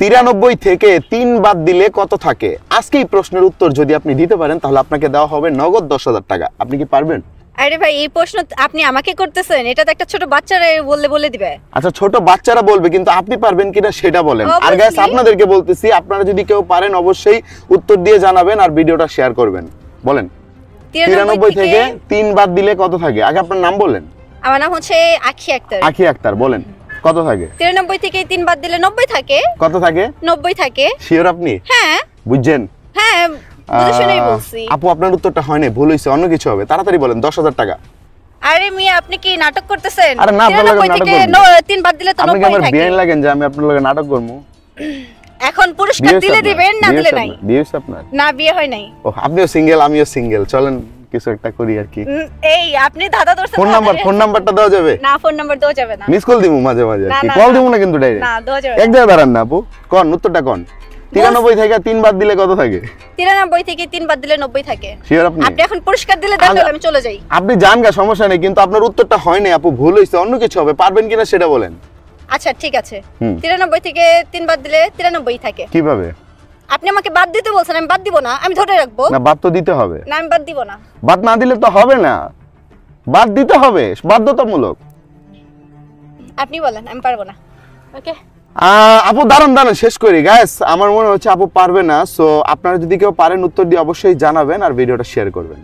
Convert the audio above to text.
93 থেকে 3 বাদ দিলে কত থাকে? আজকে এই প্রশ্নের উত্তর যদি আপনি দিতে পারেন তাহলে আপনাকে দেওয়া হবে নগদ 10,000 টাকা। আপনি কি পারবেন? আরে ভাই এই প্রশ্ন আপনি আমাকে করতেছেন, এটা তো একটা ছোট বাচ্চারা বলে দিবে। আচ্ছা ছোট বাচ্চারা বলবে, কিন্তু আপনি পারবেন কিনা সেটা বলেন। আর গাইস আপনাদেরকে বলতেছি, আপনারা যদি কেউ পারেন অবশ্যই উত্তর দিয়ে জানাবেন আর ভিডিওটা শেয়ার করবেন। বলেন 93 থেকে 3 বাদ দিলে কত থাকে? আগে আপনার নাম বলেন। আমার নাম হচ্ছে আখি আক্তার। আখি আক্তার, বলেন কত থাকে? 93 থেকে 3 বাদ দিলে 90 থাকে। কত থাকে? 90 থাকে। শিওর আপনি? হ্যাঁ বুঝছেন? হ্যাঁ বুঝে শুনেই বলছি। আপু আপনার উত্তরটা হয় না, ভুল হইছে, অন্য কিছু হবে। তাড়াতাড়ি বলেন 10,000 টাকা। আরে মিয়া আপনি কি নাটক করতেছেন? আরে না, আপনার লাগে নাটক করব। 3 বাদ দিলে তো 90 থাকে। আপনি কি আমার বিয়ে লাগেন যে আমি আপনার লাগে নাটক করব? এখন পুরস্কার দিলে দিবেন, না দিলে নাই। বিয়ে হইছে আপনার? না বিয়ে হয় নাই। ও আপনিও সিঙ্গেল আমিও সিঙ্গেল, চলেন কিছু একটা করি আর কি। এই আপনি দাদা দর্শন ফোন নাম্বারটা দেওয়া যাবে? না ফোন নাম্বার দেওয়া যাবে না। মিস কল দিমু মাঝে মাঝে আর কি, কল দিমু না কিন্তু ডাইরেক্ট। না দেওয়া যাবে এক জায়গায় দাঁড়ান না আপু, কোন উত্তরটা কোন? 93 থেকে 3 বাদ দিলে কত থাকে? 93 থেকে 3 বাদ দিলে 90 থাকে। শিওর আপনি? আপনি এখন পুরস্কার দিলে দেন, আমি চলে যাই। আপনি যান গা, সমস্যা নেই, কিন্তু আপনার উত্তরটা হয় না আপু, ভুল হইছে, অন্য কিছু হবে। পারবেন কিনা সেটা বলেন। আচ্ছা ঠিক আছে, 93 থেকে 3 বাদ দিলে 93 থাকে। কিভাবে? আপনি আমাকে বাদ দিতে বলছেন, আমি বাদ দিব না, আমি ধরে রাখবো। না বাদ তো দিতে হবে। না আমি বাদ দিব না। বাদ না দিলে তো হবে না, বাদ দিতে হবে, বাধ্যতামূলক। আপনি বলেন, আমি পারবো না। ওকে আপু দাঁড়ান শেষ করি গাইস, আমার মনে হচ্ছে আপু পারবে না। সো আপনারা যদি কেউ পারেন উত্তর দিয়ে অবশ্যই জানাবেন আর ভিডিওটা শেয়ার করবেন।